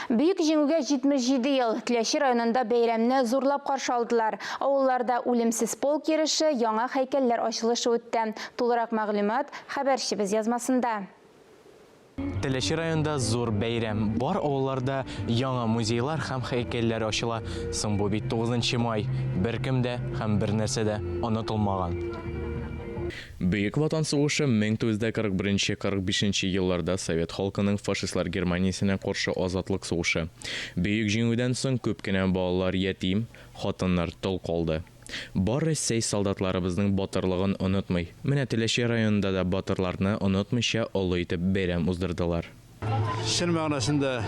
Büyük жеңүгә 77 ел Теләши районында бәйрәмне зурлап каршы алдылар. Авылларда үлемсез полк йөреше, яңа һәйкәлләр ачылышы үтте. Тулырак мәгълүмат хәбәрчебез язмасында. Теләши районында зур бәйрәм. Бар авылларда яңа музейлар һәм һәйкәлләр ачыла. Соң бу бит 9 май. Беркемдә һәм бер нәрсәдә онытылмаган. Бөек Ватан сугышы 1941-45 елларда Совет халкының фашистлар Германиясенә каршы азатлык сугышы. Бөек җиңүдән соң күп кенә балалар ятим, хатыннар тол калды. Бар Россия солдатларыбызның батырлыгын онытмый. Менә Теләши районында да батырларны онытмыйча олы итеп бәйрәм уздырдылар. Шын мәгънәсендә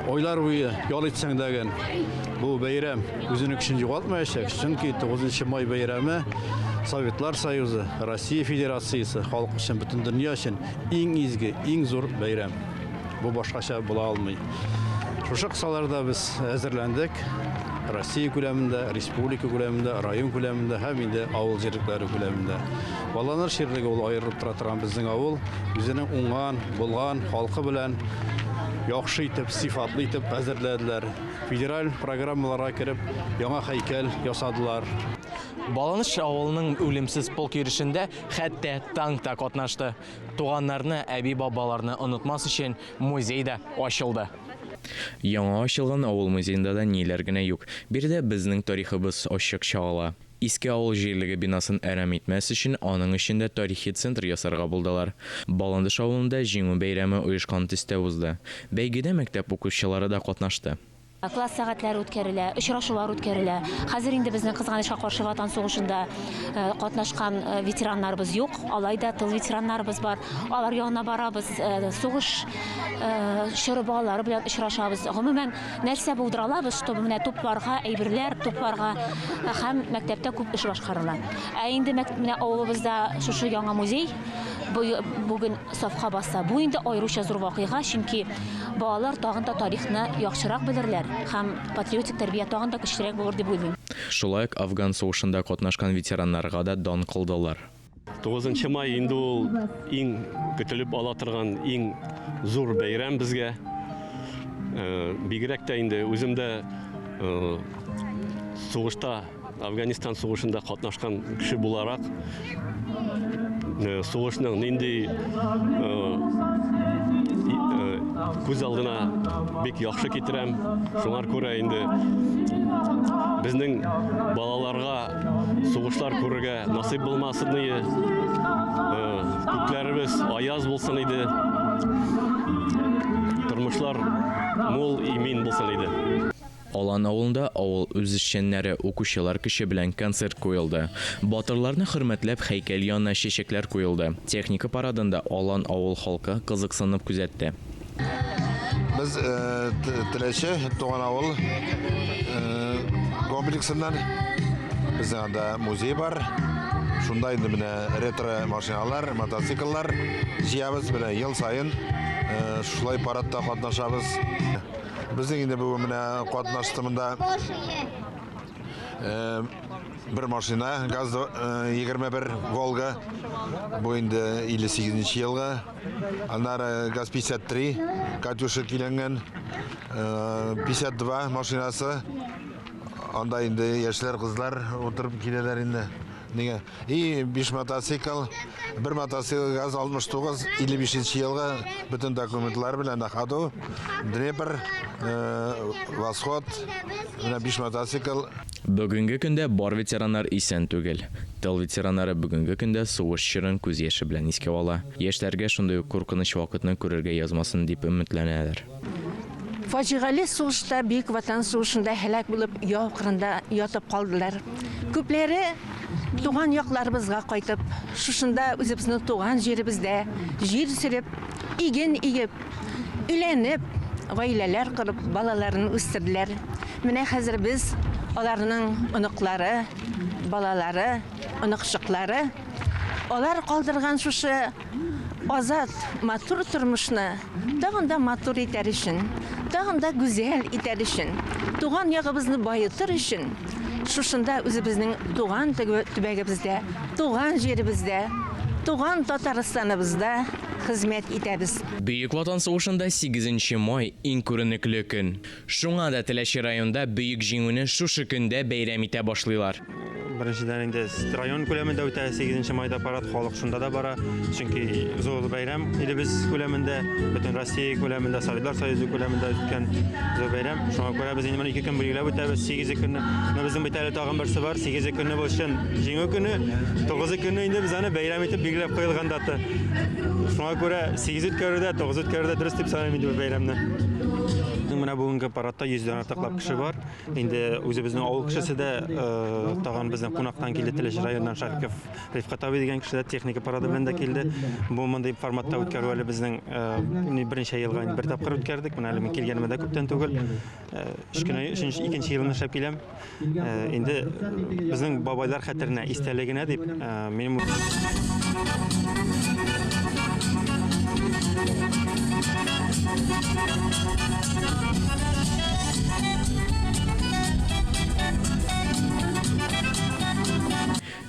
ойлар буе ял итсәң дәген бу бәйрәм үзенең көчен югалтмаячак. Чөнки 9 май бәйрәме Советлар Союзы, Россия Федерациясы, халык өчен, бөтен дөнья өчен иң изге, иң зур бәйрәм. Бу башкача була алмый. Шушы кысаларда без әзерләндек. Россия күләмендә, республика күләмендә, район күләмендә һәм инде авыл җирлекләре күләмендә. Балалар ширлеге ул аерылып тора торган безнең авыл үзенең уңган, булган халкы белән яхшы итеп, сыйфатлы итеп әзерләделәр. Федераль программаларга кереп, яңа һәйкәл ясадылар. Баланыш авылының үлемсез полк йөришендә хәтта танк та катнашты. Туганнарны, әби-бабаларны онытмас өчен музей да ачылды. Яңа ачылган авыл музеенда да ниләр генә юк. Биредә безнең тарихыбыз ачык чагыла. Иске авыл җирлеге бинасын әрәм итмәс өчен аның эчендә тарихи центр ясарга булдылар. Баландыш авылында җиңү бәйрәме оешкан төстә узды. Бәйгедә мәктәп укучылары да катнашты. Класс сәгатьләре үткәрелә, очрашулар үткәрелә. Хәзер инде безнең кызганычка каршы Ватан сугышында катнашкан ветераннарыбыз юк. Алайда тыл ветераннарыбыз бар. Алар янына барабыз, сугыш чоры балалары белән очрашабыз. Гомумән нәрсә булдыра алабыз, чтобы менә тупларга, әйберләр тупларга һәм мәктәптә күп эш башкарыла. Инде менә авылыбызда шушы яңа музей бүген сафка баса. Бу инде аеруча зур вакыйга, чөнки балалар тагын да тарихны яхшырак белерләр. Һәм патриотик тәрбия тагын да көчлерәк булыр дип уйлыйм. Шулай ук Афган сугышында катнашкан ветераннарга да дан кылдылар. 9 май инде ул иң көтелеп ала торган иң зур бәйрәм безгә. Бигрәк тә инде үземдә сугышта, Афганистан сугышында катнашкан кеше буларак сугышның нинди күз алдына бик яхшы китерәм. Шуңар күрә инде безнең балаларга сугышлар күрергә насыйп булмасын иде. Күкләребез аяз булсын иде. Тормышлар мул имин булсын иде. Алан авылында авыл үзешчәннәре укучылар кеше белән концерт куелды. Батырларны хөрмәтләп һәйкәл янына чәчәкләр куелды. Техника парадында Алан авыл халкы кызыксынып күзәтте. Biz Теләши туган авыл комплексыннан безнең анда музей бар. Шунда инде менә ретро машиналар, мотоцикллар җыябыз белән ел сайын шулай парадта катнашабыз. Безнең инде бу менә катнаштымында bir машина, газ 21 Волга, бу инде 58 елга. Аннары газ 53, Катюша киләнгән, 52 машинасы. Анда инде яшьләр, кызлар утырып киләләр инде. Нигә? 5 мотоцикл, bir мотоцикл газ 69, 55 елга бөтен документлар белән хаду. Днепр, Восход, 5 мотоцикл. Бүгенге көндә бар ветераннар исән түгел. Тыл ветераннары бүгенге көндә сугыш чорын күз яше белән искә ала. Яшьләргә шундый ук куркыныч вакытны күрергә язмасын дип өметләнәләр. Фаҗигале сугышта Бөек Ватан сугышында һәлак булып яу кырында ятып калдылар. Күпләре туган якларыбызга кайтып, шушында үзебезнең туган җиребездә җир сөреп, иген игеп, өйләнеп, гаиләләр кырып, балаларын үстерделәр. Менә хәзер без аларның оныклары, балалары, оныкчыклары, алар калдырган шушы азат, матур тормышны тагын да матур итәр өчен, тагын да гүзәл итәр өчен, туган ягыбызны байытыр өчен, шушында үзебезнең туган төбәгебездә, туган җиребездә, туган Татарстаныбызда хезмәт итәбез. Бөек Ватан сугышында 8 май иң күренекле көн. Шуңа да Теләче районда бөек җиңүне шушы көндә бәйрәм итә башлыйлар. Беренчедән инде район күләмендә үтә 8 майда парад халык шунда да бара. Чөнки зур бәйрәм илебез күләмендә, бөтен Россия күләмендә, Советлар Союзы күләмендә үткән зур бәйрәм. Шуңа күрә без инде 2 көн билгеләп үтәбез. 8 көнне. Безнең бит әле тагын берсе бар. 8 көнне булсын. Җиңү көне, 9 көнне инде без аны бәйрәм итеп билгеләп куелган даты. Шуңа күрә 8 үткәрүдә, 9 үткәрүдә дөрес дип саныйм инде бәйрәмне. Менә бүгенге парадта 100-дән артыклап кеше бар. Инде үзебезнең авыл кешесе дә тагын безнең кунактан килде, Теләче районыннан Шариков Рифкат абый дигән кеше дә техника парады белән дә килде. Бу мондый форматта үткәрү әле безнең беренче елга бер тапкыр үткәрдек. Менә әле мин килгәнемә дә күптән түгел. 2нче елны эшләп киләм. Инде безнең бабайлар хәтеренә, истәлегенә дип минем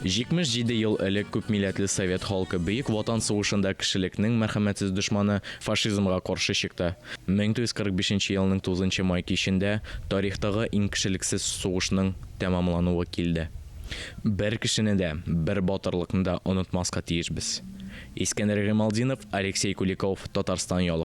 Җитмеш 7 ел элек күп милләтле совет халкы Бөек Ватан сугышында кешелекнең мәрхәмәтсез дошманы фашизмга каршы чыкты. 1945 елның 9 май кичендә тарихтагы иң кешелексез сугышның тәмамлануы килде. Бер кешене дә, бер батырлыкны да онытмаска тиешбез. Искәндәр Гыймалдинов, Алексей Куликов, Татарстан ялы.